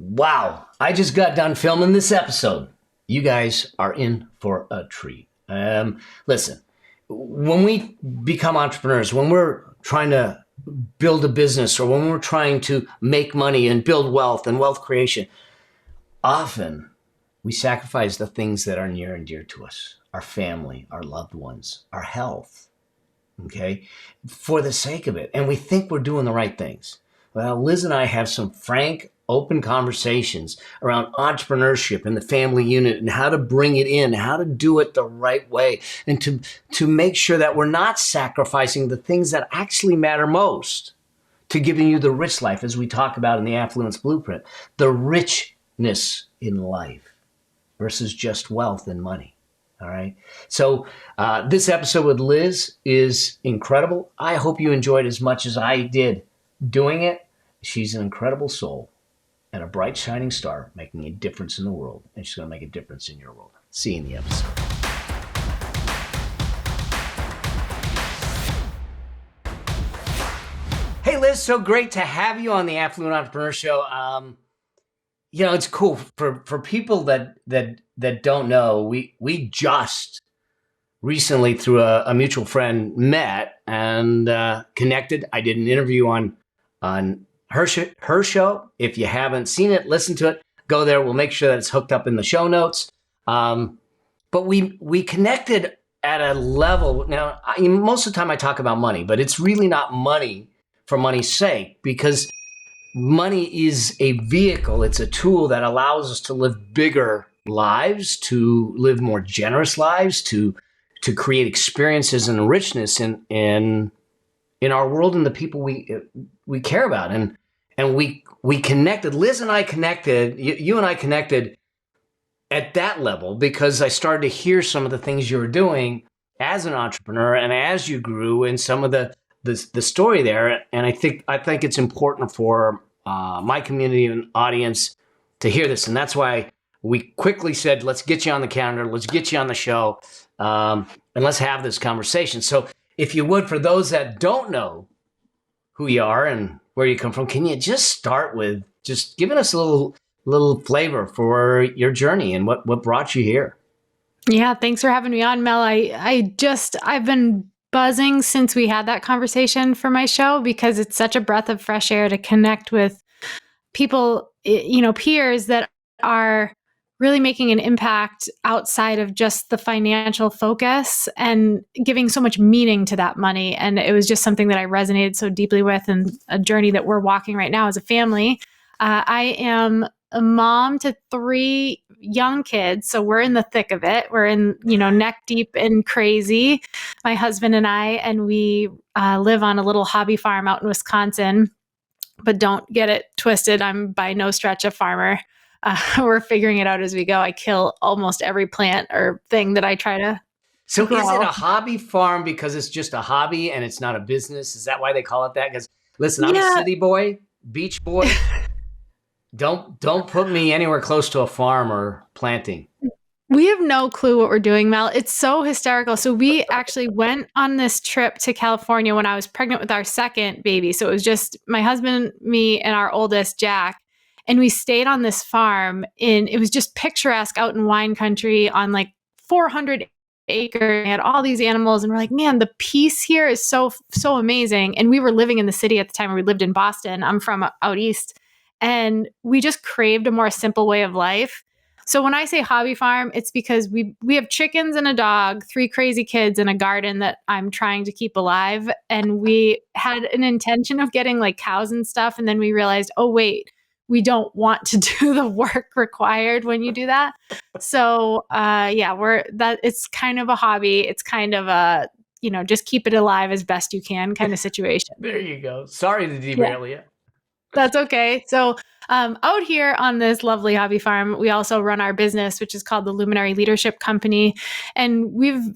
Wow, I just got done filming this episode. You guys are in for a treat. Listen, when we become entrepreneurs, when we're trying to build a business or when we're trying to make money and build wealth and wealth creation, often we sacrifice the things that are near and dear to us, our family, our loved ones, our health, okay, for the sake of it. And we think we're doing the right things. Well, Liz and I have some frank, open conversations around entrepreneurship and the family unit and how to bring it in, how to do it the right way, and to make sure that we're not sacrificing the things that actually matter most to giving you the rich life, as we talk about in the Affluence Blueprint, the richness in life versus just wealth and money. All right. So this episode with Liz is incredible. I hope you enjoyed as much as I did doing it. She's an incredible soul and a bright shining star making a difference in the world. And she's going to make a difference in your world. See you in the episode. Hey, Liz, so great to have you on the Affluent Entrepreneur Show. It's cool for people that don't know. We just recently, through a mutual friend, met and connected. I did an interview on her show. If you haven't seen it, listen to it. Go there. We'll make sure that it's hooked up in the show notes. But we connected at a level. Now, most of the time I talk about money, but it's really not money for money's sake, because money is a vehicle. It's a tool that allows us to live bigger lives, to live more generous lives, to create experiences and richness in our world and the people we care about. And we connected. Liz and I connected. You and I connected at that level because I started to hear some of the things you were doing as an entrepreneur and as you grew, and some of the story there. And I think it's important for my community and audience to hear this. And that's why we quickly said, let's get you on the calendar. Let's get you on the show. And let's have this conversation. So if you would, for those that don't know who you are and where you come from, can you just start with just giving us a little flavor for your journey and what brought you here? Yeah, thanks for having me on, Mel. I've been buzzing since we had that conversation for my show, because it's such a breath of fresh air to connect with people, peers that are really making an impact outside of just the financial focus and giving so much meaning to that money. And it was just something that I resonated so deeply with, and a journey that we're walking right now as a family. I am a mom to 3 young kids. So we're in the thick of it. We're in, neck deep in crazy, my husband and I, and we live on a little hobby farm out in Wisconsin, but don't get it twisted. I'm by no stretch a farmer. We're figuring it out as we go. I kill almost every plant or thing that I try to So grow. Is it a hobby farm because it's just a hobby and it's not a business? Is that why they call it that? Because listen, I'm a city boy, beach boy. Don't put me anywhere close to a farm or planting. We have no clue what we're doing, Mel. It's so hysterical. So we actually went on this trip to California when I was pregnant with our second baby. So it was just my husband, me, and our oldest, Jack. And we stayed on this farm it was just picturesque out in wine country on like 400 acres. We had all these animals, and we're like, man, the peace here is so amazing. And we were living in the city at the time. We lived in Boston. I'm from out east. And we just craved a more simple way of life. So when I say hobby farm, it's because we have chickens and a dog, 3 crazy kids, and a garden that I'm trying to keep alive. And we had an intention of getting like cows and stuff. And then we realized, oh, wait, we don't want to do the work required when you do that. So it's kind of a hobby. It's kind of a, just keep it alive as best you can kind of situation. There you go. Sorry to derail you. That's okay. So out here on this lovely hobby farm, we also run our business, which is called the Luminary Leadership Company. And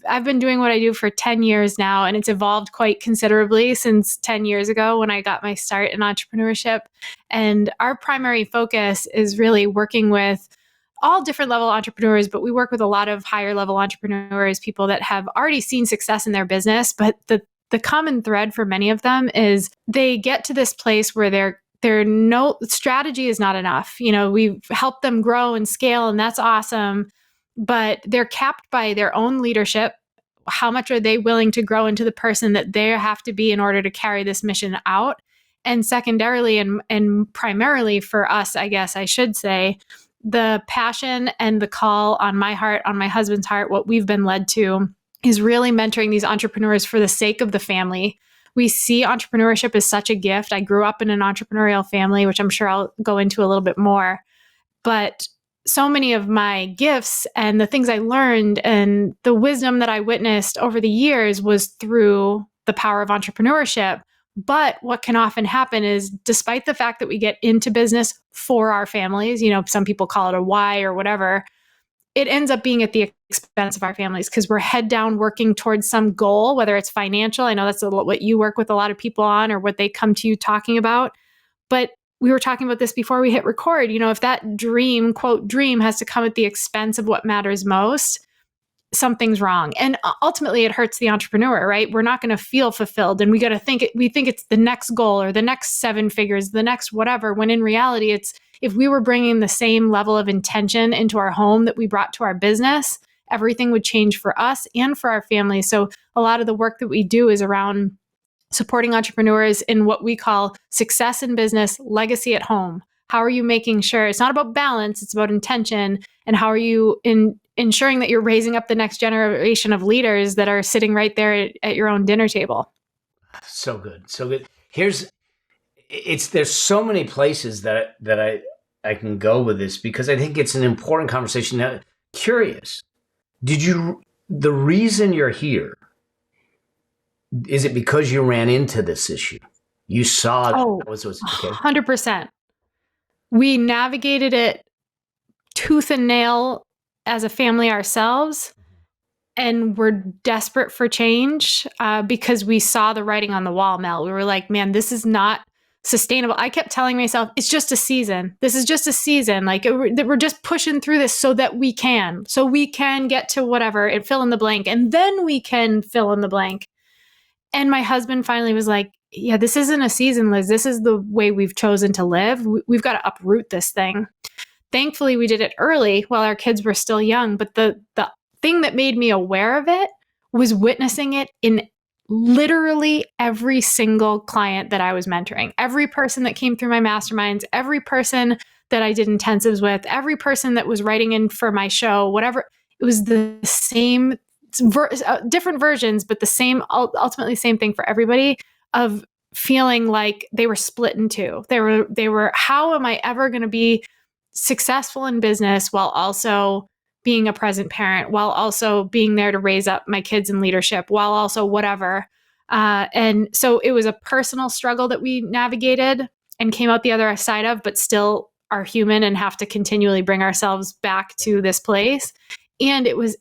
I've been doing what I do for 10 years now, and it's evolved quite considerably since 10 years ago when I got my start in entrepreneurship. And our primary focus is really working with all different level entrepreneurs, but we work with a lot of higher level entrepreneurs, people that have already seen success in their business. But the common thread for many of them is they get to this place where they're their no strategy is not enough. We've helped them grow and scale, and that's awesome, but they're capped by their own leadership. How much are they willing to grow into the person that they have to be in order to carry this mission out? And secondarily, and primarily for us, I guess I should say, the passion and the call on my heart, on my husband's heart, what we've been led to is really mentoring these entrepreneurs for the sake of the family. We see entrepreneurship as such a gift. I grew up in an entrepreneurial family, which I'm sure I'll go into a little bit more. But so many of my gifts and the things I learned and the wisdom that I witnessed over the years was through the power of entrepreneurship. But what can often happen is, despite the fact that we get into business for our families, some people call it a why or whatever, it ends up being at the expense of our families because we're head down working towards some goal, whether it's financial. I know that's what you work with a lot of people on, or what they come to you talking about. But we were talking about this before we hit record. If that dream, quote, dream has to come at the expense of what matters most, something's wrong. And ultimately it hurts the entrepreneur, right? We're not going to feel fulfilled. And we think it's the next goal or the next 7 figures, the next whatever, when in reality, it's if we were bringing the same level of intention into our home that we brought to our business, everything would change for us and for our family. So a lot of the work that we do is around supporting entrepreneurs in what we call success in business, legacy at home. How are you making sure it's not about balance, it's about intention? And how are you ensuring that you're raising up the next generation of leaders that are sitting right there at your own dinner table? So good. So good. There's so many places that I can go with this, because I think it's an important conversation. Now, curious, the reason you're here, is it because you ran into this issue? You saw that was okay. 100%. We navigated it tooth and nail as a family ourselves, and we're desperate for change because we saw the writing on the wall, Mel. We were like, man, this is not sustainable. I kept telling myself, it's just a season. This is just a season. Like, we're just pushing through this so we can get to whatever and fill in the blank, and then we can fill in the blank. And my husband finally was like, yeah, this isn't a season, Liz. This is the way we've chosen to live. We've got to uproot this thing. Thankfully, we did it early while our kids were still young. But the thing that made me aware of it was witnessing it in literally every single client that I was mentoring, every person that came through my masterminds, every person that I did intensives with, every person that was writing in for my show, whatever. It was the same, different versions, but the same, ultimately same thing for everybody, of feeling like they were split in two. They were, how am I ever going to be successful in business while also being a present parent, while also being there to raise up my kids in leadership, while also whatever. And so it was a personal struggle that we navigated and came out the other side of, but still are human and have to continually bring ourselves back to this place. And it was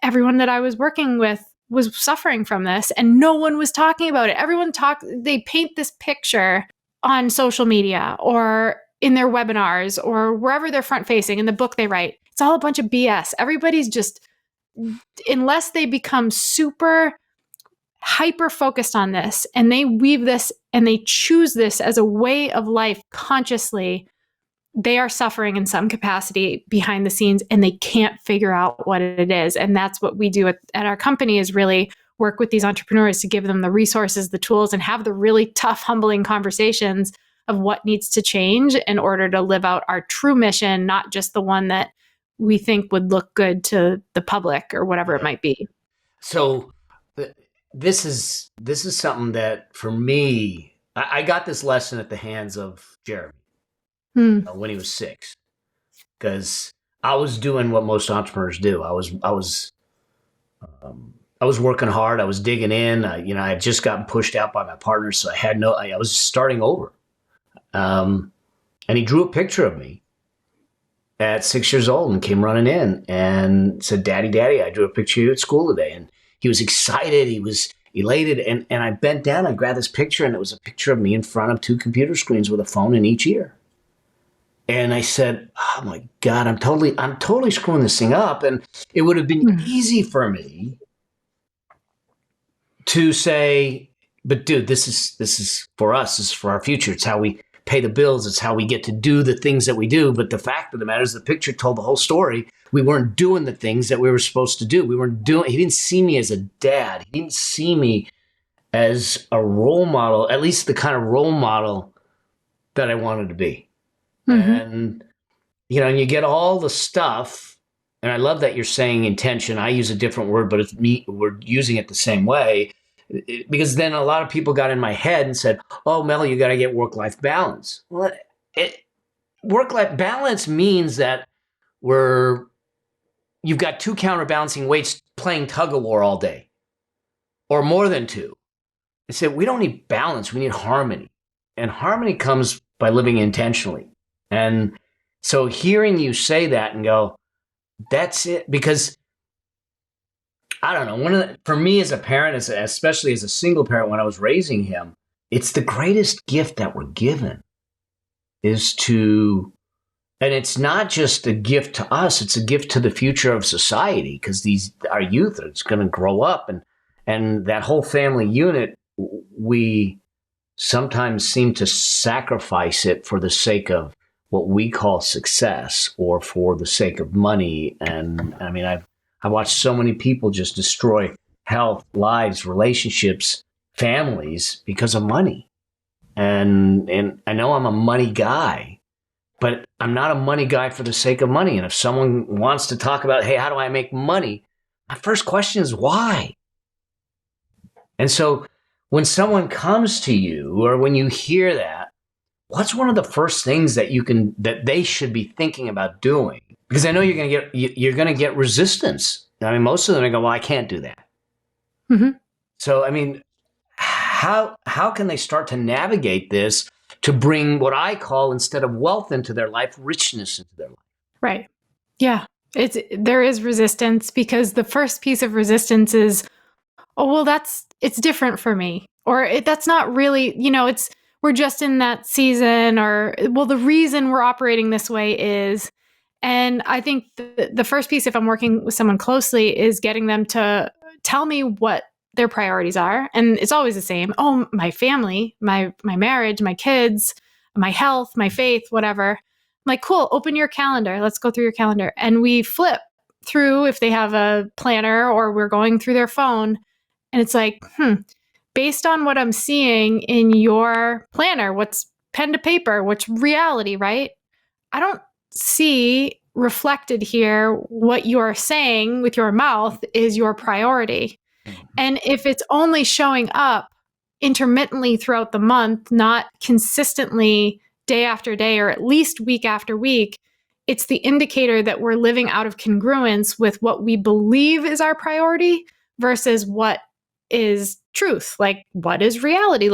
everyone that I was working with was suffering from this, and no one was talking about it. They paint this picture on social media or in their webinars or wherever they're front facing in the book they write. It's all a bunch of BS. Everybody's just, unless they become super hyper focused on this and they weave this and they choose this as a way of life consciously, they are suffering in some capacity behind the scenes and they can't figure out what it is. And that's what we do at our company, is really work with these entrepreneurs to give them the resources, the tools, and have the really tough, humbling conversations of what needs to change in order to live out our true mission, not just the one that we think would look good to the public or whatever it might be. So this is something that, for me, I got this lesson at the hands of Jeremy. When he was 6, because I was doing what most entrepreneurs do. I was working hard. I was digging in. I had just gotten pushed out by my partner, so I was starting over. And he drew a picture of me at 6 years old and came running in and said, Daddy, I drew a picture of you at school today. And he was excited. He was elated. And I bent down, I grabbed this picture, and it was a picture of me in front of 2 computer screens with a phone in each ear. And I said, oh my God, I'm totally screwing this thing up. And it would have been easy for me to say, but dude, this is for us. This is for our future. It's how we pay the bills. It's how we get to do the things that we do. But the fact of the matter is the picture told the whole story. We weren't doing the things that we were supposed to do. He didn't see me as a dad. He didn't see me as a role model, at least the kind of role model that I wanted to be. Mm-hmm. And, and you get all the stuff. And I love that you're saying intention. I use a different word, but we're using it the same way. Because then a lot of people got in my head and said, oh, Mel, you got to get work-life balance. Well, work-life balance means that you've got two counterbalancing weights playing tug-of-war all day, or more than two. I said, we don't need balance, we need harmony. And harmony comes by living intentionally. And so hearing you say that and go, that's it, because I don't know. For me as a parent, especially as a single parent, when I was raising him, it's the greatest gift that we're given and it's not just a gift to us, it's a gift to the future of society, because our youth is going to grow up and that whole family unit, we sometimes seem to sacrifice it for the sake of what we call success or for the sake of money. And I mean, I watched so many people just destroy health, lives, relationships, families because of money. And I know I'm a money guy, but I'm not a money guy for the sake of money. And if someone wants to talk about, hey, how do I make money? My first question is why? And so when someone comes to you or when you hear that, what's one of the first things that they should be thinking about doing? Because I know you're going to get resistance. I mean, most of them go, well, I can't do that. Mm-hmm. So, I mean, how can they start to navigate this to bring what I call, instead of wealth into their life, richness into their life? Right. Yeah. There is resistance, because the first piece of resistance is, oh, well, it's different for me. Or that's not really, we're just in that season, or, well, the reason we're operating this way is. And I think the first piece, if I'm working with someone closely, is getting them to tell me what their priorities are. And it's always the same. Oh, my family, my marriage, my kids, my health, my faith, whatever. I'm like, cool, open your calendar. Let's go through your calendar. And we flip through if they have a planner or we're going through their phone. And it's like, based on what I'm seeing in your planner, what's pen to paper, what's reality, right? I don't see reflected here what you're saying with your mouth is your priority. And if it's only showing up intermittently throughout the month, not consistently day after day, or at least week after week, it's the indicator that we're living out of congruence with what we believe is our priority versus what is truth. Like, what is reality?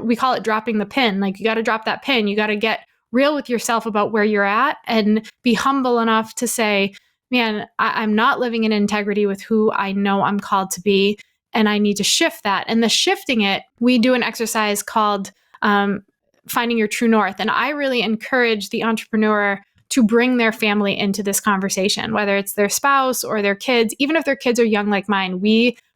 We call it dropping the pin. Like, you got to drop that pin. You got to get real with yourself about where you're at and be humble enough to say, man, I'm not living in integrity with who I know I'm called to be. And I need to shift that. And the shifting it, we do an exercise called finding your true north. And I really encourage the entrepreneur to bring their family into this conversation, whether it's their spouse or their kids. Even if their kids are young like mine,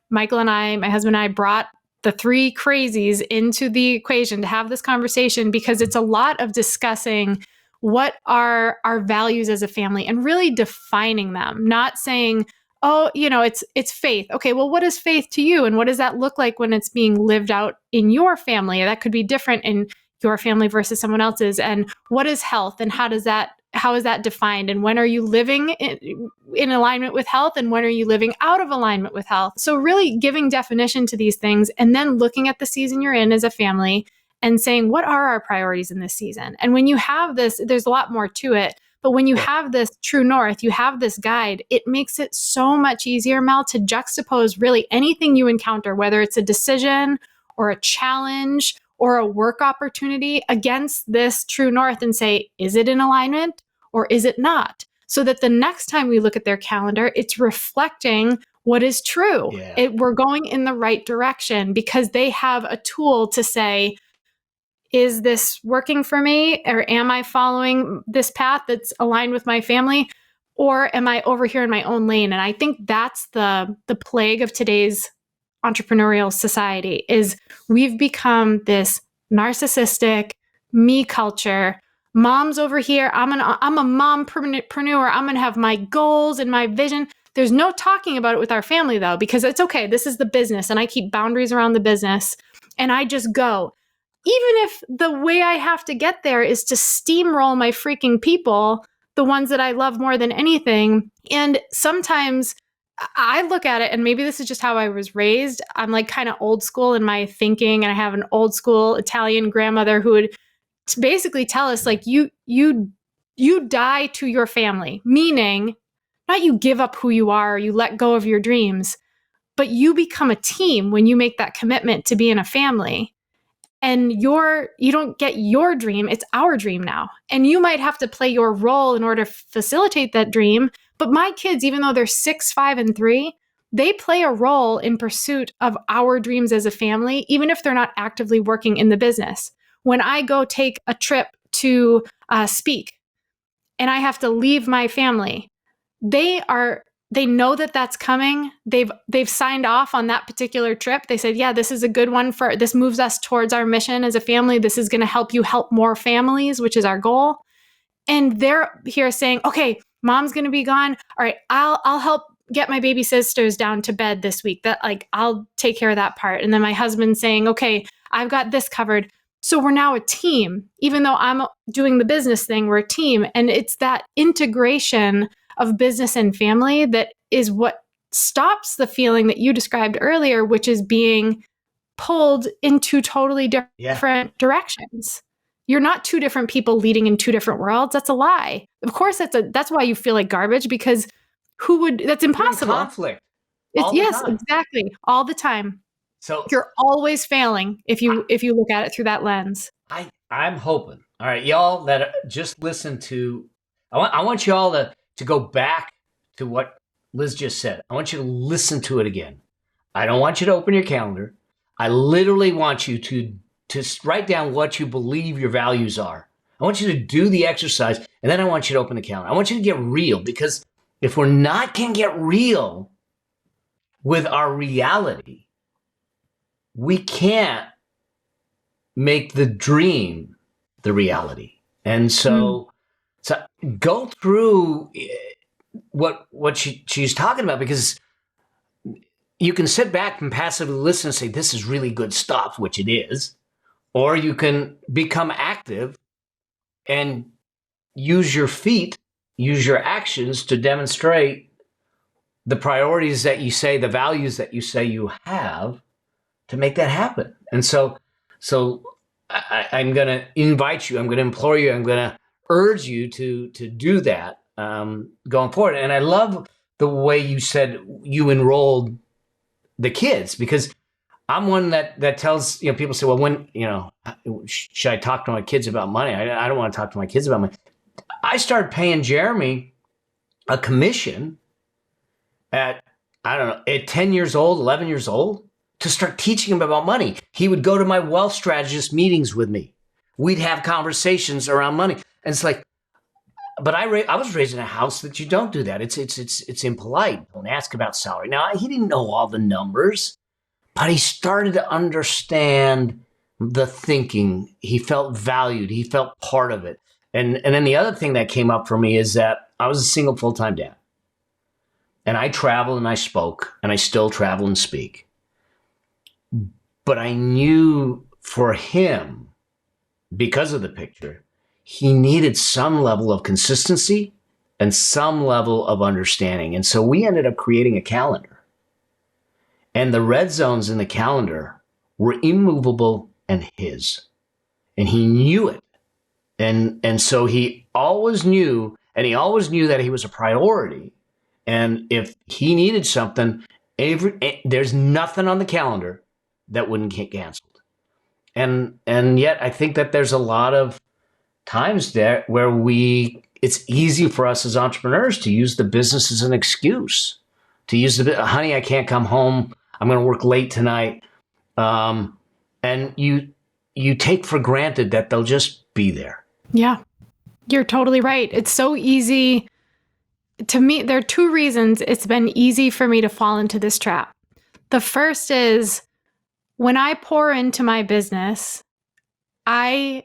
Michael and I, my husband and I, brought the three crazies into the equation to have this conversation, because it's a lot of discussing what are our values as a family and really defining them, not saying, oh, it's faith. Okay, well, what is faith to you? And what does that look like when it's being lived out in your family? That could be different in your family versus someone else's. And what is health? And how is that defined? And when are you living in alignment with health? And when are you living out of alignment with health? So really giving definition to these things, and then looking at the season you're in as a family and saying, what are our priorities in this season? And when you have this, there's a lot more to it. But when you have this true north, you have this guide, it makes it so much easier, Mel, to juxtapose really anything you encounter, whether it's a decision or a challenge or a work opportunity, against this true north and say, is it in alignment or is it not? So that the next time we look at their calendar, it's reflecting what is true. Yeah. We're going in the right direction, because they have a tool to say, is this working for me? Or am I following this path that's aligned with my family? Or am I over here in my own lane? And I think that's the plague of today's entrepreneurial society, is we've become this narcissistic, me culture. Mom's over here. I'm a mompreneur. I'm going to have my goals and my vision. There's no talking about it with our family though, because it's okay. This is the business and I keep boundaries around the business and I just go. Even if the way I have to get there is to steamroll my freaking people, the ones that I love more than anything. And sometimes I look at it, and maybe this is just how I was raised. I'm like kind of old school in my thinking, and I have an old school Italian grandmother who would basically tell us like you die to your family, meaning not you give up who you are, or you let go of your dreams, but you become a team when you make that commitment to be in a family. And you don't get your dream, it's our dream now. And you might have to play your role in order to facilitate that dream. But my kids, even though they're 6, 5, and 3, they play a role in pursuit of our dreams as a family, even if they're not actively working in the business. When I go take a trip to speak and I have to leave my family, they know that that's coming. They've signed off on that particular trip. They said, yeah, this is a good one this moves us towards our mission as a family. This is going to help you help more families, which is our goal. And they're here saying, okay, mom's going to be gone. All right, I'll help get my baby sisters down to bed this week. That like, I'll take care of that part. And then my husband's saying, okay, I've got this covered. So we're now a team. Even though I'm doing the business thing, we're a team. And it's that integration of business and family that is what stops the feeling that you described earlier, which is being pulled into totally different directions. You're not two different people leading in two different worlds. That's a lie. Of course, that's why you feel like garbage, because that's impossible. Conflict. Yes, exactly. All the time. So you're always failing if you look at it through that lens. I'm hoping. All right, y'all that just listen to, I want you all to go back to what Liz just said. I want you to listen to it again. I don't want you to open your calendar. I literally want you to write down what you believe your values are. I want you to do the exercise, and then I want you to open the calendar. I want you to get real, because if we're not going to get real with our reality, we can't make the dream the reality. And so go through what she's talking about, because you can sit back and passively listen and say, this is really good stuff, which it is. Or you can become active and use your feet, use your actions to demonstrate the priorities that you say, the values that you say you have, to make that happen. And so I'm going to invite you, I'm going to implore you, I'm going to urge you to do that going forward. And I love the way you said you enrolled the kids, because I'm one that tells, people say, well, when, should I talk to my kids about money? I don't want to talk to my kids about money. I started paying Jeremy a commission at 10 years old, 11 years old, to start teaching him about money. He would go to my wealth strategist meetings with me. We'd have conversations around money. And it's like, but I was raised in a house that you don't do that. It's impolite. Don't ask about salary. Now, he didn't know all the numbers, but he started to understand the thinking. He felt valued. He felt part of it. And then the other thing that came up for me is that I was a single full-time dad. And I traveled and I spoke, and I still travel and speak. But I knew for him, because of the picture, he needed some level of consistency and some level of understanding. And so we ended up creating a calendar. And the red zones in the calendar were immovable and his. And he knew it. And so he always knew, and he always knew that he was a priority. And if he needed something, there's nothing on the calendar that wouldn't get canceled. And yet I think that there's a lot of times there where it's easy for us as entrepreneurs to use the business as an excuse, to use honey, I can't come home, I'm going to work late tonight. And you take for granted that they'll just be there. Yeah, you're totally right. It's so easy. To me, there are two reasons it's been easy for me to fall into this trap. The first is when I pour into my business, I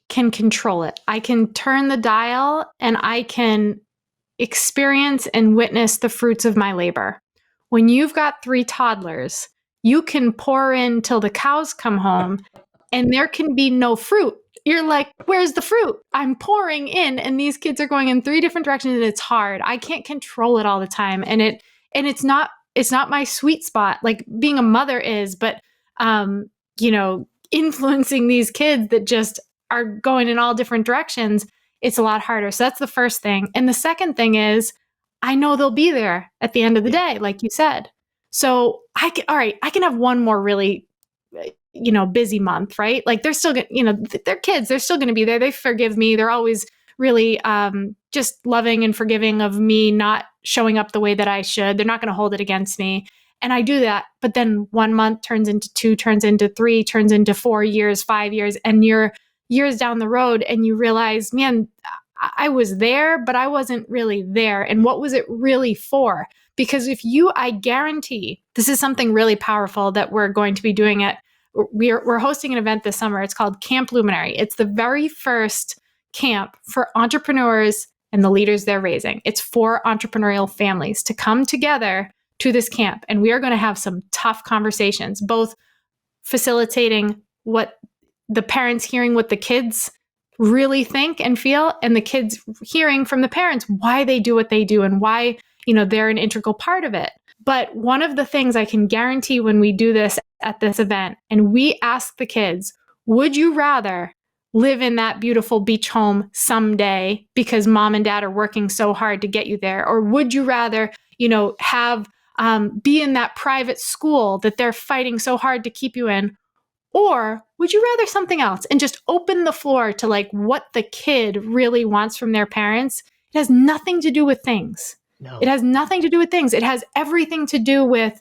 can control it. I can turn the dial and I can experience and witness the fruits of my labor. When you've got 3 toddlers, you can pour in till the cows come home and there can be no fruit. You're like, where's the fruit? I'm pouring in and these kids are going in 3 different directions and it's hard. I can't control it all the time. And it's not my sweet spot, like being a mother is, but influencing these kids that just are going in all different directions, it's a lot harder. So that's the first thing. And the second thing is, I know they'll be there at the end of the day, like you said. So I can have one more really, busy month, right? Like they're still they're kids, they're still going to be there. They forgive me. They're always really just loving and forgiving of me not showing up the way that I should. They're not going to hold it against me. And I do that. But then 1 month turns into 2, turns into 3, turns into 4 years, 5 years, and you're years down the road and you realize, man, I was there, but I wasn't really there. And what was it really for? Because I guarantee this is something really powerful that we're going to be doing we're hosting an event this summer. It's called Camp Luminary. It's the very first camp for entrepreneurs and the leaders they're raising. It's for entrepreneurial families to come together to this camp. And we are going to have some tough conversations, both facilitating what the parents hearing what the kids really think and feel, and the kids hearing from the parents why they do what they do and why, they're an integral part of it. But one of the things I can guarantee when we do this at this event, and we ask the kids, would you rather live in that beautiful beach home someday because mom and dad are working so hard to get you there? Or would you rather, have be in that private school that they're fighting so hard to keep you in? Or would you rather something else? And just open the floor to like what the kid really wants from their parents. It has nothing to do with things. No. It has nothing to do with things. It has everything to do with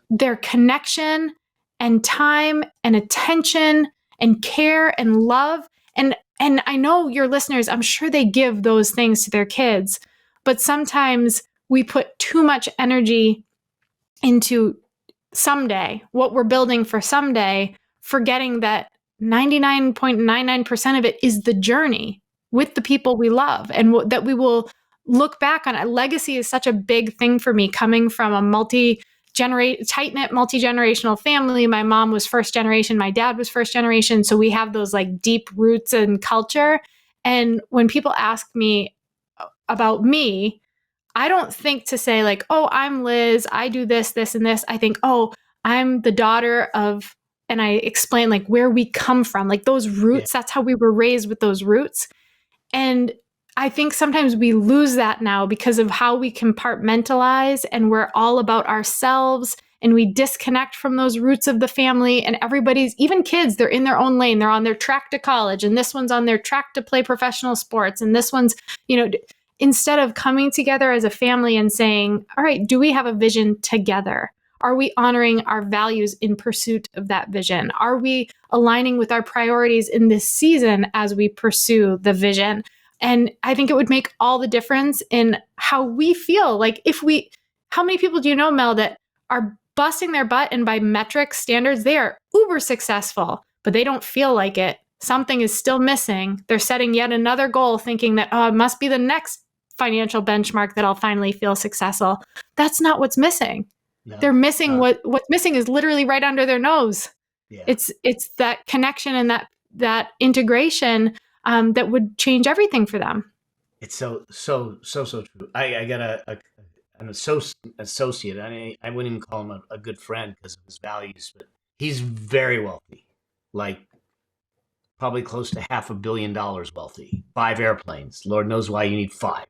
their connection and time and attention and care and love. And I know your listeners, I'm sure they give those things to their kids, but sometimes we put too much energy into someday, what we're building for someday, forgetting that 99.99% of it is the journey with the people we love and that we will look back on. Legacy is such a big thing for me, coming from a tight-knit, multi-generational family. My mom was first generation, my dad was first generation. So we have those like deep roots and culture. And when people ask me about me, I don't think to say like, oh, I'm Liz, I do this, this, and this. I think, oh, I'm the daughter of, and I explain like where we come from, like those roots. That's how we were raised, with those roots. And I think sometimes we lose that now because of how we compartmentalize and we're all about ourselves, and we disconnect from those roots of the family. And everybody's, even kids, they're in their own lane. They're on their track to college, and this one's on their track to play professional sports. And this one's, instead of coming together as a family and saying, all right, do we have a vision together? Are we honoring our values in pursuit of that vision? Are we aligning with our priorities in this season as we pursue the vision? And I think it would make all the difference in how we feel. Like how many people do you know, Mel, that are busting their butt and by metric standards, they are uber successful, but they don't feel like it. Something is still missing. They're setting yet another goal thinking that, oh, it must be the next financial benchmark that I'll finally feel successful. That's not what's missing. No, they're missing what's missing is literally right under their nose. Yeah. It's that connection and that integration that would change everything for them. It's so true. I got an associate. I wouldn't even call him a good friend because of his values, but he's very wealthy, like probably close to $500 million wealthy, 5 airplanes. Lord knows why you need 5.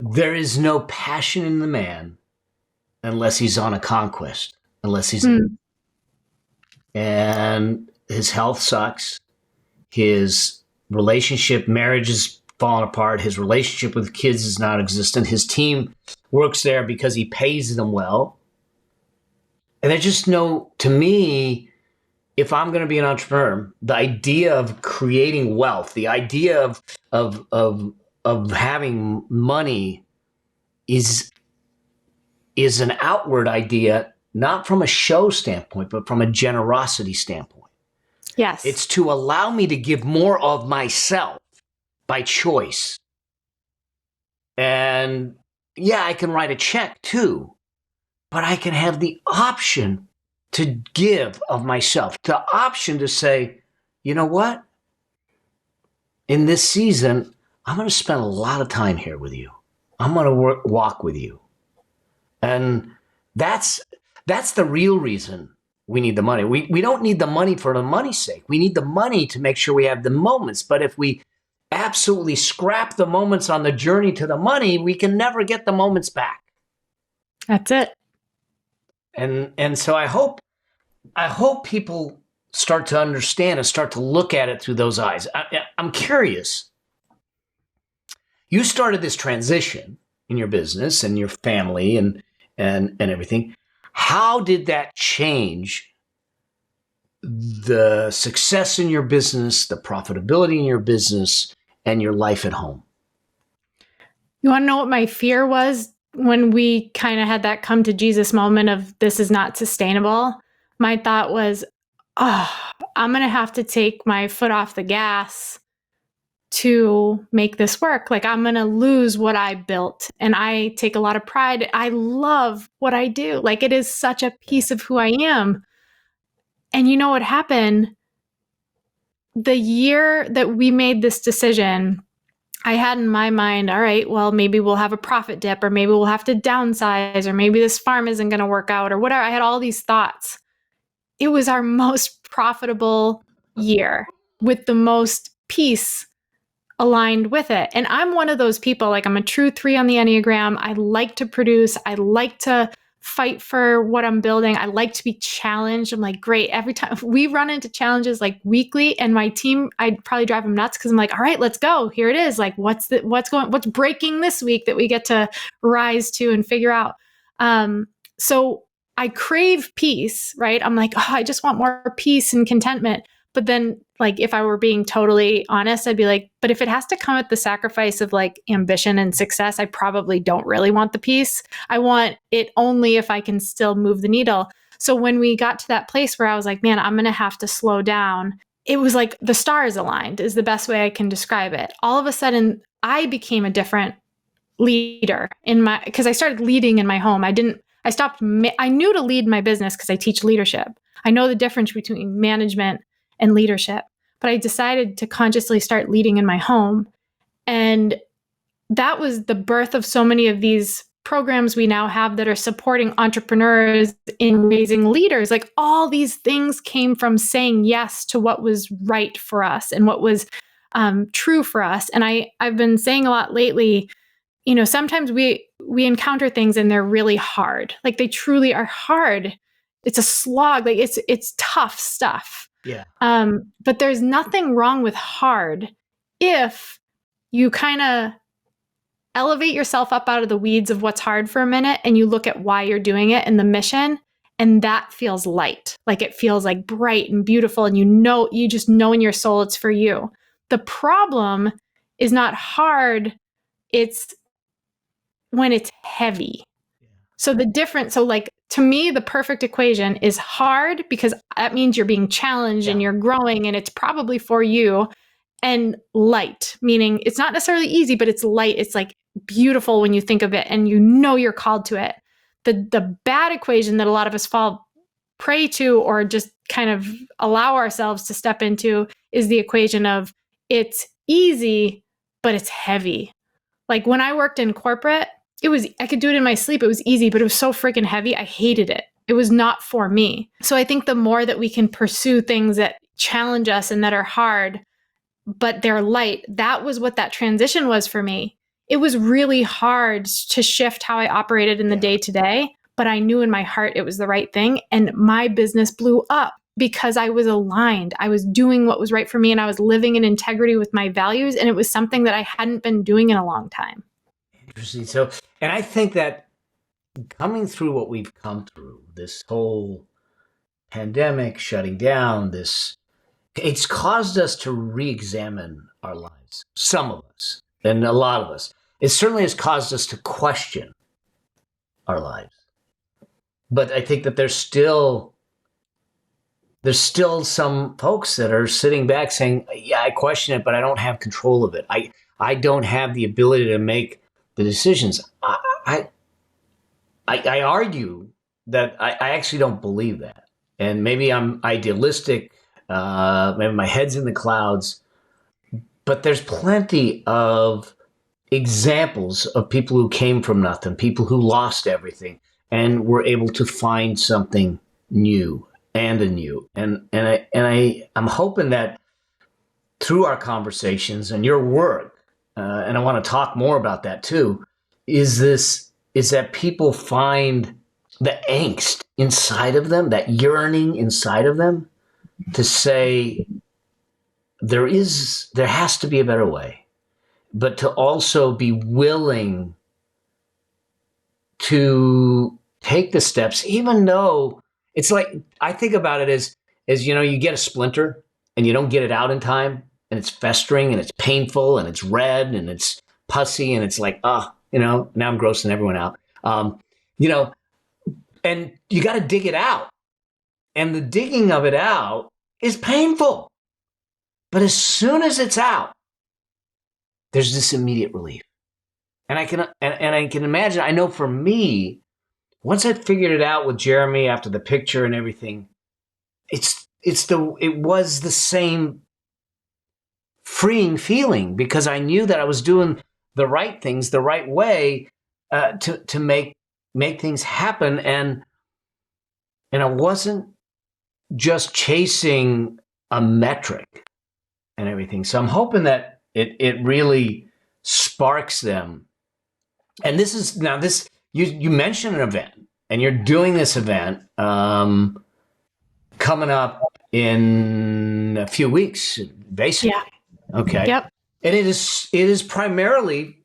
There is no passion in the man unless he's on a conquest, unless he's and his health sucks. His marriage is falling apart. His relationship with kids is non-existent. His team works there because he pays them well. And I just know, to me, if I'm going to be an entrepreneur, the idea of creating wealth, the idea of having money is an outward idea, not from a show standpoint, but from a generosity standpoint. Yes. It's to allow me to give more of myself by choice. And yeah, I can write a check too, but I can have the option to give of myself, the option to say, you know what? In this season, I'm going to spend a lot of time here with you. I'm going to walk with you. And that's the real reason we need the money. We don't need the money for the money's sake. We need the money to make sure we have the moments. But if we absolutely scrap the moments on the journey to the money, we can never get the moments back. That's it. And so I hope people start to understand and start to look at it through those eyes. I'm curious. You started this transition in your business and your family and everything. How did that change the success in your business, the profitability in your business, and your life at home? You want to know what my fear was when we kind of had that come to Jesus moment of this is not sustainable? My thought was, oh, I'm going to have to take my foot off the gas to make this work. Like, I'm going to lose what I built. And I take a lot of pride. I love what I do. Like, it is such a piece of who I am. And you know what happened? The year that we made this decision, I had in my mind, all right, well, maybe we'll have a profit dip, or maybe we'll have to downsize, or maybe this farm isn't going to work out, or whatever. I had all these thoughts. It was our most profitable year with the most peace aligned with it. And I'm one of those people, like, I'm a true 3 on the Enneagram. I like to produce. I like to fight for what I'm building. I like to be challenged. I'm like, great. Every time we run into challenges like weekly, and my team, I'd probably drive them nuts because I'm like, all right, let's go. Here it is. Like, what's breaking this week that we get to rise to and figure out. So I crave peace, right? I'm like, oh, I just want more peace and contentment. But then, like, if I were being totally honest, I'd be like, but if it has to come at the sacrifice of like ambition and success, I probably don't really want the peace. I want it only if I can still move the needle. So when we got to that place where I was like, man, I'm going to have to slow down, it was like the stars aligned is the best way I can describe it. All of a sudden, I became a different leader because I started leading in my home. I knew to lead my business because I teach leadership. I know the difference between management and leadership, but I decided to consciously start leading in my home. And that was the birth of so many of these programs we now have that are supporting entrepreneurs in raising leaders. Like, all these things came from saying yes to what was right for us and what was true for us. And I've been saying a lot lately, you know, sometimes we encounter things and they're really hard. Like, they truly are hard. It's a slog. Like, it's tough stuff. Yeah. But there's nothing wrong with hard if you kind of elevate yourself up out of the weeds of what's hard for a minute and you look at why you're doing it and the mission, and that feels light. Like, it feels like bright and beautiful, and you just know in your soul it's for you. The problem is not hard, it's when it's heavy. So like, to me, the perfect equation is hard because that means you're being challenged and you're growing, and it's probably for you, and light, meaning it's not necessarily easy, but it's light. It's like beautiful when you think of it and you know you're called to it. The bad equation that a lot of us fall prey to or just kind of allow ourselves to step into is the equation of it's easy, but it's heavy. Like, when I worked in corporate, I could do it in my sleep. It was easy, but it was so freaking heavy. I hated it. It was not for me. So I think the more that we can pursue things that challenge us and that are hard, but they're light, that was what that transition was for me. It was really hard to shift how I operated in the day to day, but I knew in my heart it was the right thing. And my business blew up because I was aligned. I was doing what was right for me, and I was living in integrity with my values. And it was something that I hadn't been doing in a long time. Interesting. So, and I think that coming through what we've come through, this whole pandemic shutting down, it's caused us to re-examine our lives. Some of us, and a lot of us. It certainly has caused us to question our lives. But I think that there's still there's still some folks that are sitting back saying, yeah, I question it, but I don't have control of it. I don't have the ability to make the decisions. I argue that I actually don't believe that. And maybe I'm idealistic. Maybe my head's in the clouds. But there's plenty of examples of people who came from nothing, people who lost everything and were able to find something new and anew. I'm hoping that through our conversations and your work, and I want to talk more about that too, is that people find the angst inside of them, that yearning inside of them to say, there has to be a better way, but to also be willing to take the steps, even though it's like, I think about it as you get a splinter and you don't get it out in time, and it's festering and it's painful and it's red and it's pussy and it's like, now I'm grossing everyone out. And you got to dig it out. And the digging of it out is painful. But as soon as it's out, there's this immediate relief. And I can imagine, I know for me, once I figured it out with Jeremy after the picture and everything, it was the same freeing feeling, because I knew that I was doing the right things the right way to make things happen, and I wasn't just chasing a metric and everything. So I'm hoping that it really sparks them. And you mentioned an event, and you're doing this event coming up in a few weeks, basically. Yeah. Okay. Yep. And it is primarily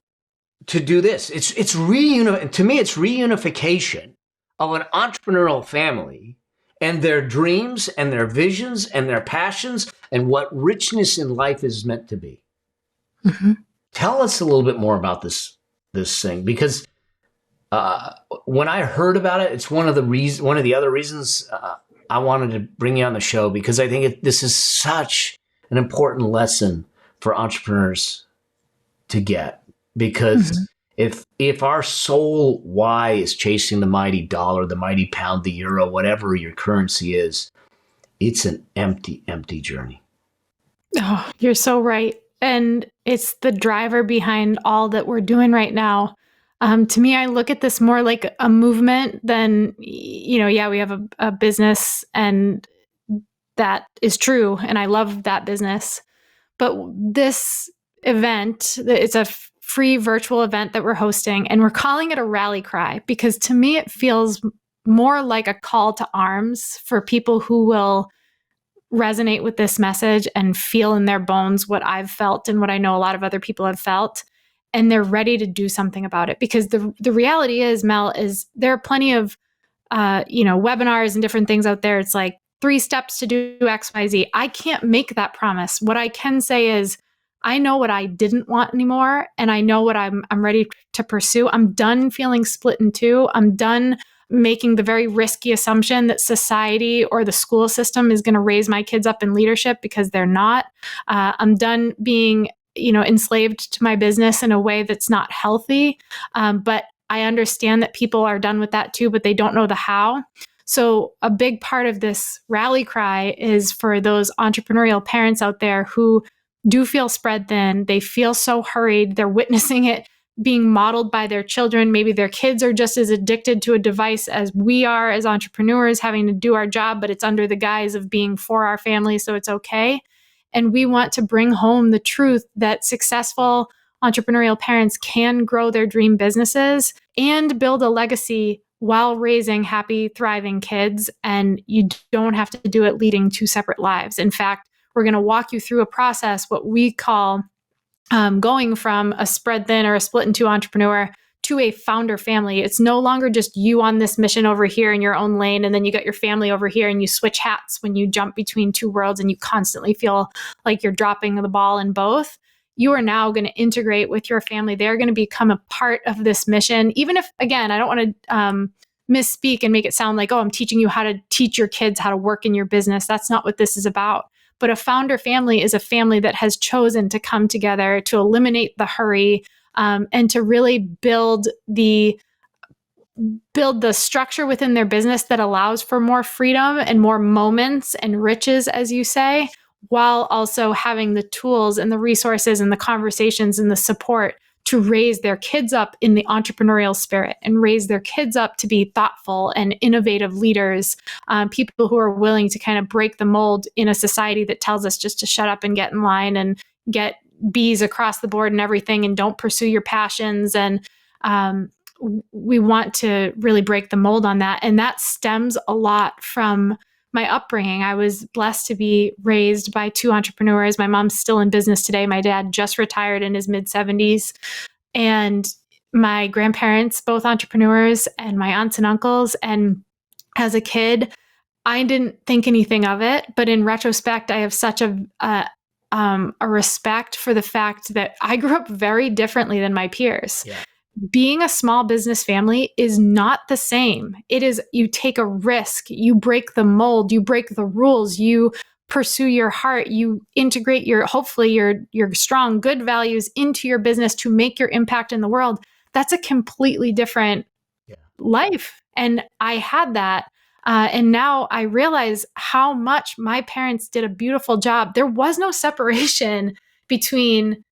to do this. To me, it's reunification of an entrepreneurial family and their dreams and their visions and their passions and what richness in life is meant to be. Mm-hmm. Tell us a little bit more about this thing, because when I heard about it, it's one of the other reasons I wanted to bring you on the show, because I think this is such an important lesson for entrepreneurs to get, because if our sole why is chasing the mighty dollar, the mighty pound, the euro, whatever your currency is, it's an empty journey. Oh, you're so right. And it's the driver behind all that we're doing right now. To me, I look at this more like a movement than, we have a business, and that is true. And I love that business. But this event, it's a free virtual event that we're hosting, and we're calling it a rally cry, because to me, it feels more like a call to arms for people who will resonate with this message and feel in their bones what I've felt and what I know a lot of other people have felt. And they're ready to do something about it. Because the reality is, Mel, is there are plenty of, webinars and different things out there. It's like 3 steps to do XYZ. I can't make that promise. What I can say is, I know what I didn't want anymore, and I know what I'm ready to pursue. I'm done feeling split in two. I'm done making the very risky assumption that society or the school system is going to raise my kids up in leadership, because they're not. I'm done being, enslaved to my business in a way that's not healthy. But I understand that people are done with that too, but they don't know the how. So a big part of this rally cry is for those entrepreneurial parents out there who do feel spread thin. They feel so hurried. They're witnessing it being modeled by their children. Maybe their kids are just as addicted to a device as we are as entrepreneurs, having to do our job, but it's under the guise of being for our family, so it's okay. And we want to bring home the truth that successful entrepreneurial parents can grow their dream businesses and build a legacy while raising happy, thriving kids. And you don't have to do it leading 2 separate lives. In fact, we're going to walk you through a process, what we call going from a spread thin or a split in two entrepreneur to a founder family. It's no longer just you on this mission over here in your own lane, and then you got your family over here, and you switch hats when you jump between 2 worlds and you constantly feel like you're dropping the ball in both. You are now going to integrate with your family. They're going to become a part of this mission. Even if, again, I don't want to misspeak and make it sound like, oh, I'm teaching you how to teach your kids how to work in your business. That's not what this is about. But a founder family is a family that has chosen to come together to eliminate the hurry, and to really build the structure within their business that allows for more freedom and more moments and riches, as you say, while also having the tools and the resources and the conversations and the support to raise their kids up in the entrepreneurial spirit and raise their kids up to be thoughtful and innovative leaders, people who are willing to kind of break the mold in a society that tells us just to shut up and get in line and get B's across the board and everything and don't pursue your passions. And we want to really break the mold on that. And that stems a lot from my upbringing. I was blessed to be raised by two entrepreneurs. My mom's still in business today. My dad just retired in his mid-70s. And my grandparents, both entrepreneurs, and my aunts and uncles. And as a kid, I didn't think anything of it. But in retrospect, I have such a respect for the fact that I grew up very differently than my peers. Yeah. Being a small business family is not the same. It is, you take a risk, you break the mold, you break the rules, you pursue your heart, you integrate hopefully your strong, good values into your business to make your impact in the world. That's a completely different life. And I had that. And now I realize how much my parents did a beautiful job. There was no separation between,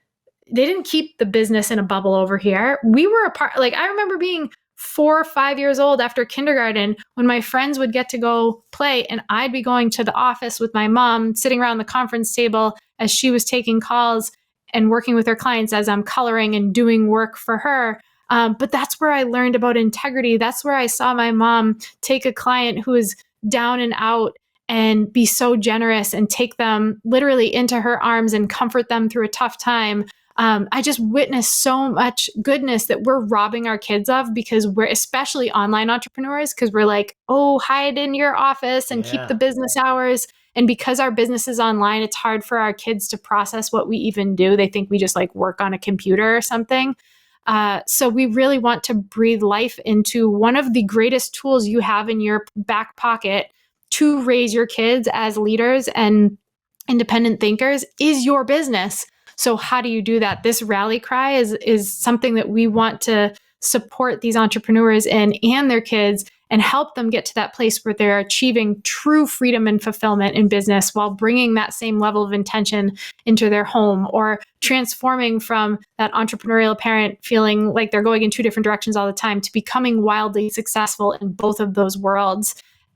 they didn't keep the business in a bubble over here. We were apart. Like, I remember being 4 or 5 years old after kindergarten when my friends would get to go play and I'd be going to the office with my mom, sitting around the conference table as she was taking calls and working with her clients as I'm coloring and doing work for her. But that's where I learned about integrity. That's where I saw my mom take a client who is down and out and be so generous and take them literally into her arms and comfort them through a tough time. I just witnessed so much goodness that we're robbing our kids of because we're, especially online entrepreneurs, because we're like, oh, hide in your office and keep the business hours. And because our business is online, it's hard for our kids to process what we even do. They think we just like work on a computer or something. So we really want to breathe life into one of the greatest tools you have in your back pocket to raise your kids as leaders and independent thinkers is your business. So how do you do that? This rally cry is something that we want to support these entrepreneurs in and their kids and help them get to that place where they're achieving true freedom and fulfillment in business while bringing that same level of intention into their home, or transforming from that entrepreneurial parent feeling like they're going in two different directions all the time to becoming wildly successful in both of those worlds.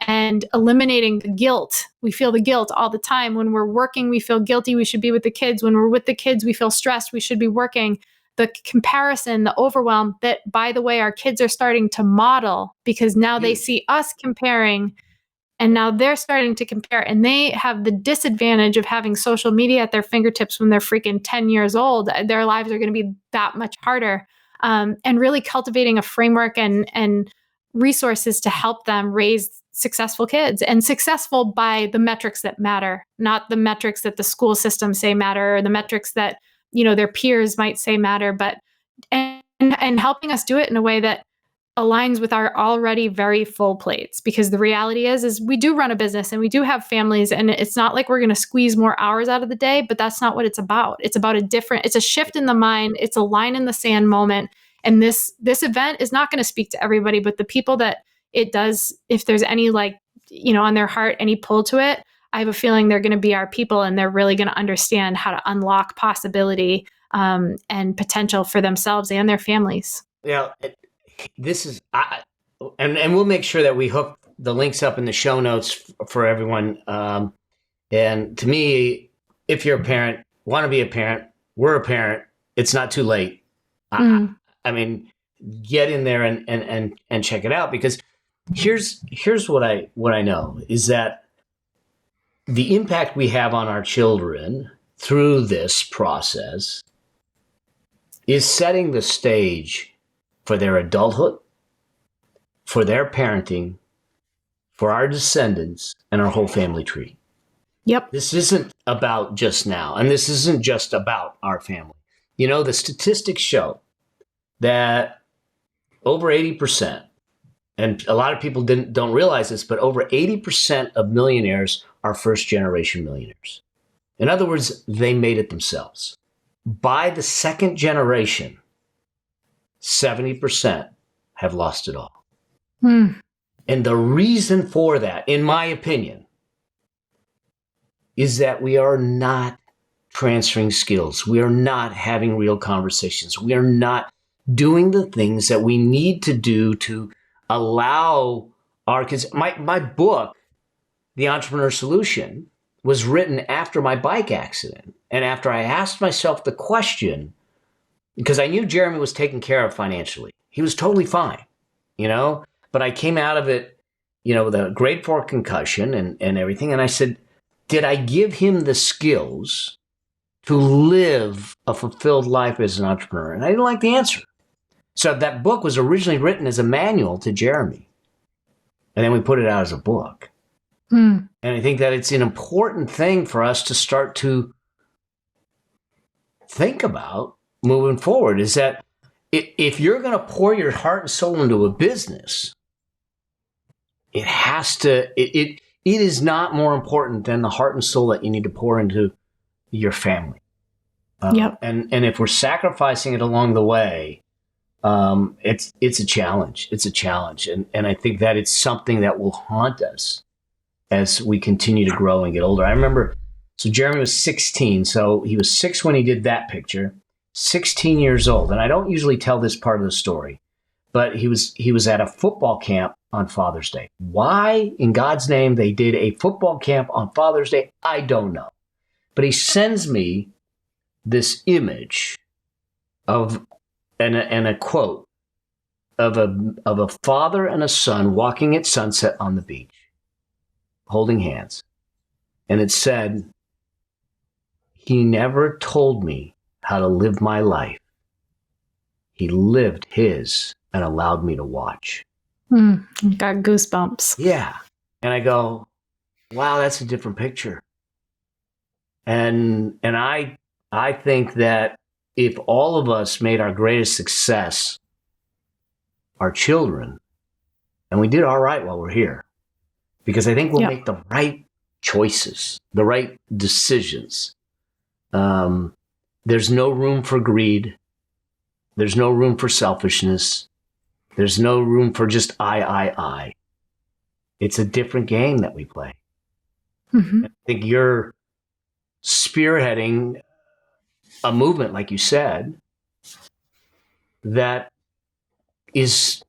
And eliminating the guilt. We feel the guilt all the time. When we're working, we feel guilty. We should be with the kids. When we're with the kids, we feel stressed. We should be working. The comparison, the overwhelm that, by the way, our kids are starting to model because now they see us comparing and now they're starting to compare, and they have the disadvantage of having social media at their fingertips when they're freaking 10 years old. Their lives are going to be that much harder. And really cultivating a framework and resources to help them raise successful kids, and successful by the metrics that matter, not the metrics that the school system say matter or the metrics that, their peers might say matter, but and helping us do it in a way that aligns with our already very full plates. Because the reality is we do run a business and we do have families, and it's not like we're going to squeeze more hours out of the day, but that's not what it's about. It's about it's a shift in the mind. It's a line in the sand moment. And this event is not going to speak to everybody, but the people that it does, if there's any on their heart, any pull to it, I have a feeling they're going to be our people, and they're really going to understand how to unlock possibility and potential for themselves and their families. Yeah, this is, and we'll make sure that we hook the links up in the show notes for everyone. And to me, if you're a parent, want to be a parent, we're a parent, it's not too late. I mean, get in there and check it out, because here's what I know is that the impact we have on our children through this process is setting the stage for their adulthood, for their parenting, for our descendants, and our whole family tree. Yep. This isn't about just now, and this isn't just about our family. The statistics show that over 80% And a lot of people don't realize this, but over 80% of millionaires are first generation millionaires. In other words, they made it themselves. By the second generation, 70% have lost it all. And the reason for that, in my opinion, is that we are not transferring skills. We are not having real conversations. We are not doing the things that we need to do to allow our kids. My book, The Entrepreneur Solution, was written after my bike accident. And after I asked myself the question, because I knew Jeremy was taken care of financially. He was totally fine, but I came out of it, with a grade 4 concussion and everything. And I said, did I give him the skills to live a fulfilled life as an entrepreneur? And I didn't like the answer. So that book was originally written as a manual to Jeremy. And then we put it out as a book. And I think that it's an important thing for us to start to think about moving forward, is that if you're going to pour your heart and soul into a business, it is not more important than the heart and soul that you need to pour into your family. Yep. And if we're sacrificing it along the way, it's a challenge. It's a challenge. And I think that it's something that will haunt us as we continue to grow and get older. I remember, so Jeremy was 16. So he was 6 when he did that picture, 16 years old. And I don't usually tell this part of the story, but he was at a football camp on Father's Day. Why in God's name they did a football camp on Father's Day, I don't know. But he sends me this image of and a quote of a father and a son walking at sunset on the beach, holding hands. And it said, he never told me how to live my life. He lived his and allowed me to watch. Got goosebumps. Yeah. And I go, wow, that's a different picture. And I think that if all of us made our greatest success our children, and we did all right while we're here, because I think we'll make the right choices, the right decisions. There's no room for greed. There's no room for selfishness. There's no room for just I. It's a different game that we play. I think you're spearheading a movement, like you said, that is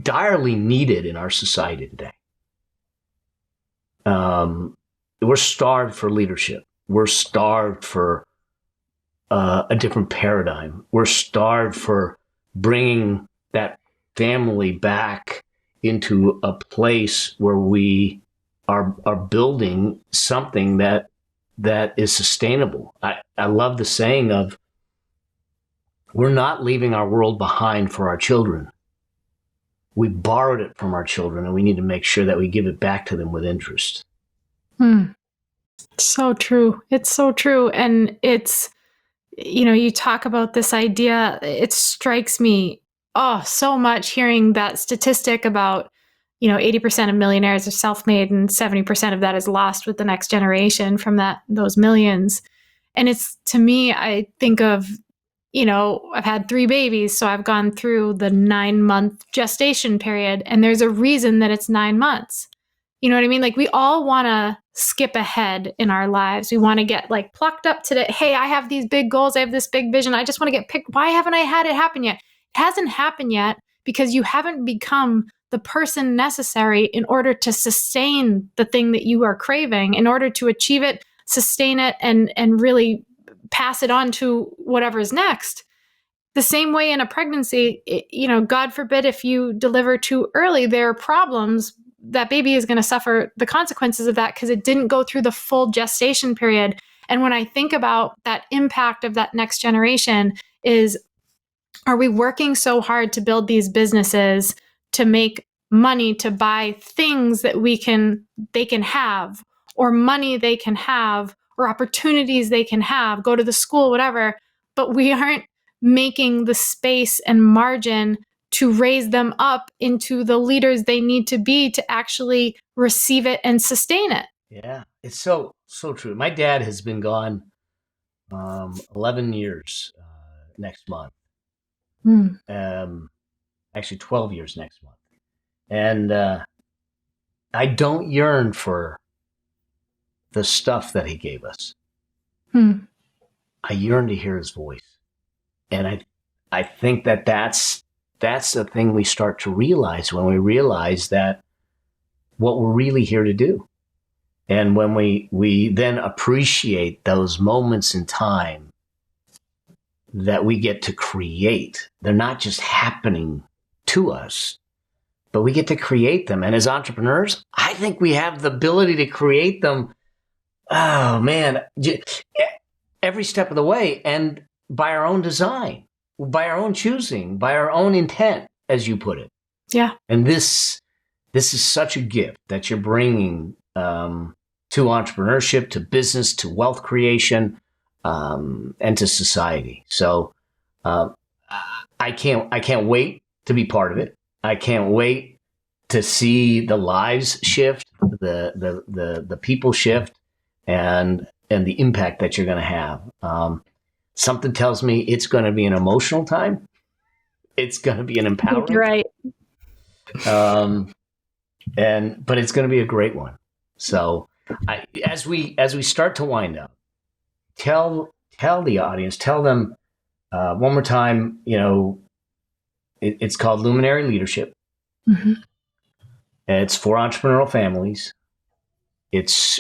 direly needed in our society today. We're starved for leadership. We're starved for a different paradigm. We're starved for bringing that family back into a place where we are building something that is sustainable. I love the saying of, we're not leaving our world behind for our children. We borrowed it from our children, and we need to make sure that we give it back to them with interest. So true. It's so true. And it's, you talk about this idea, it strikes me, so much hearing that statistic about, 80% of millionaires are self-made and 70% of that is lost with the next generation from those millions. And it's, to me, I think of, I've had 3 babies, so I've gone through the 9-month gestation period, and there's a reason that it's 9 months. You know what I mean? Like, we all want to skip ahead in our lives. We want to get plucked up today. Hey, I have these big goals. I have this big vision. I just want to get picked. Why haven't I had it happen yet? It hasn't happened yet because you haven't become the person necessary in order to sustain the thing that you are craving, in order to achieve it, sustain it, and really pass it on to whatever's next. The same way in a pregnancy, God forbid if you deliver too early, there are problems. That baby is going to suffer the consequences of that because it didn't go through the full gestation period. And when I think about that impact of that next generation is, are we working so hard to build these businesses to make money, to buy things that they can have, or money they can have, or opportunities they can have, go to the school, whatever, but we aren't making the space and margin to raise them up into the leaders they need to be to actually receive it and sustain it. Yeah, it's so true. My dad has been gone 11 years next month. Actually 12 years next month. And I don't yearn for the stuff that he gave us. I yearn to hear his voice. And I think that's the thing we start to realize when we realize that what we're really here to do. And when we then appreciate those moments in time that we get to create, they're not just happening to us, but we get to create them. And as entrepreneurs, I think we have the ability to create them. Oh man, every step of the way, and by our own design, by our own choosing, by our own intent, as you put it. Yeah. And this is such a gift that you're bringing to entrepreneurship, to business, to wealth creation, and to society. So I can't wait to be part of it. I can't wait to see the lives shift, the people shift, and the impact that you're going to have. Something tells me it's going to be an emotional time. It's going to be an empowering. You're right. But it's going to be a great one. So as we start to wind up, tell the audience, tell them one more time, it's called Luminary Leadership. It's for entrepreneurial families.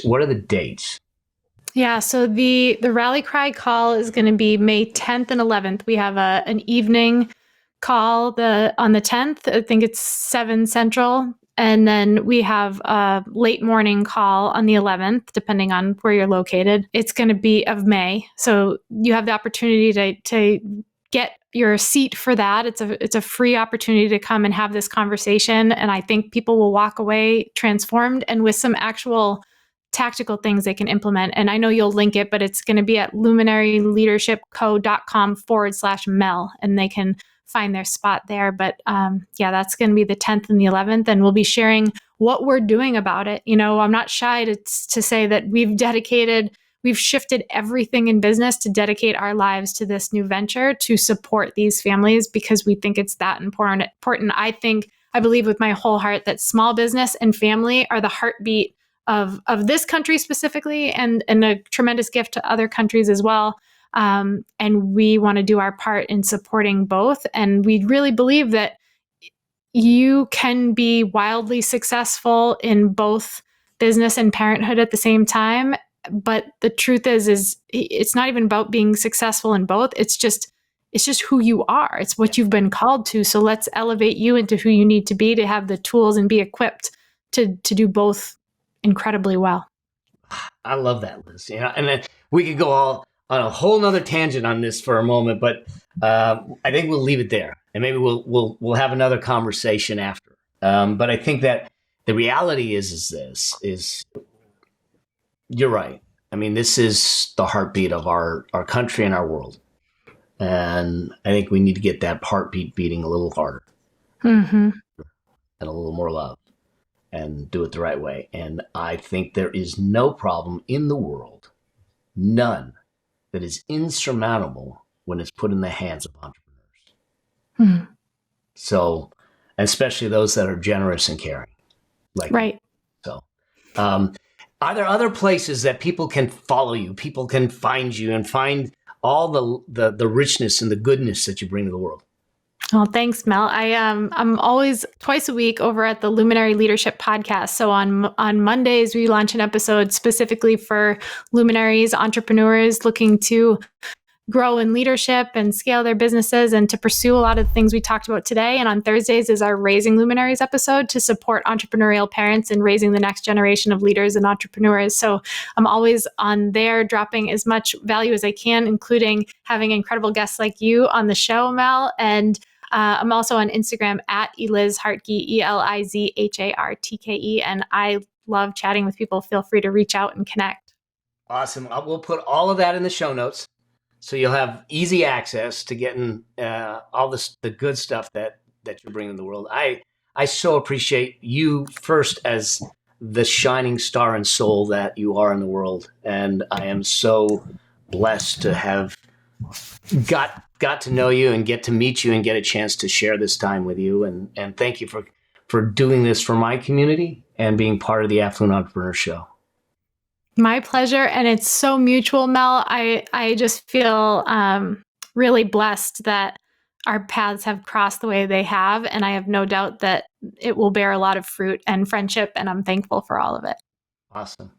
What are the dates? Yeah, so the rally cry call is going to be May 10th and 11th. We have an evening call on the 10th. I think it's 7 Central. And then we have a late morning call on the 11th, depending on where you're located. It's going to be of May. So you have the opportunity to get your seat for that. It's a free opportunity to come and have this conversation. And I think people will walk away transformed and with some actual tactical things they can implement. And I know you'll link it, but it's going to be at luminaryleadershipco.com/Mel, and they can find their spot there. But that's going to be the 10th and the 11th. And we'll be sharing what we're doing about it. I'm not shy to say that we've shifted everything in business to dedicate our lives to this new venture to support these families because we think it's that important. I believe with my whole heart that small business and family are the heartbeat of this country specifically and a tremendous gift to other countries as well. And we want to do our part in supporting both. And we really believe that you can be wildly successful in both business and parenthood at the same time. But the truth is it's not even about being successful in both. It's just who you are. It's what you've been called to. So let's elevate you into who you need to be to have the tools and be equipped to do both incredibly well. I love that, Liz. And then we could go all on a whole nother tangent on this for a moment, but I think we'll leave it there, and maybe we'll have another conversation after. But I think that the reality is you're right. I mean, this is the heartbeat of our country and our world, and I think we need to get that heartbeat beating a little harder, and a little more love, and do it the right way. And I think there is no problem in the world, none, that is insurmountable when it's put in the hands of entrepreneurs. So, especially those that are generous and caring. Right. So, are there other places that people can follow you, people can find you and find all the richness and the goodness that you bring to the world? Well, thanks, Mel. I'm always twice a week over at the Luminary Leadership Podcast. So on Mondays, we launch an episode specifically for luminaries, entrepreneurs looking to grow in leadership and scale their businesses and to pursue a lot of the things we talked about today. And on Thursdays is our Raising Luminaries episode to support entrepreneurial parents in raising the next generation of leaders and entrepreneurs. So I'm always on there dropping as much value as I can, including having incredible guests like you on the show, Mel. And I'm also on Instagram at Eliz Hartke, ELIZHARTKE. And I love chatting with people. Feel free to reach out and connect. Awesome. We'll put all of that in the show notes, so you'll have easy access to getting all the good stuff that that you're bringing to the world. I so appreciate you first as the shining star and soul that you are in the world, and I am so blessed to have got to know you and get to meet you and get a chance to share this time with you. And thank you for doing this for my community and being part of the Affluent Entrepreneur Show. My pleasure. And it's so mutual, Mel. I just feel really blessed that our paths have crossed the way they have. And I have no doubt that it will bear a lot of fruit and friendship. And I'm thankful for all of it. Awesome.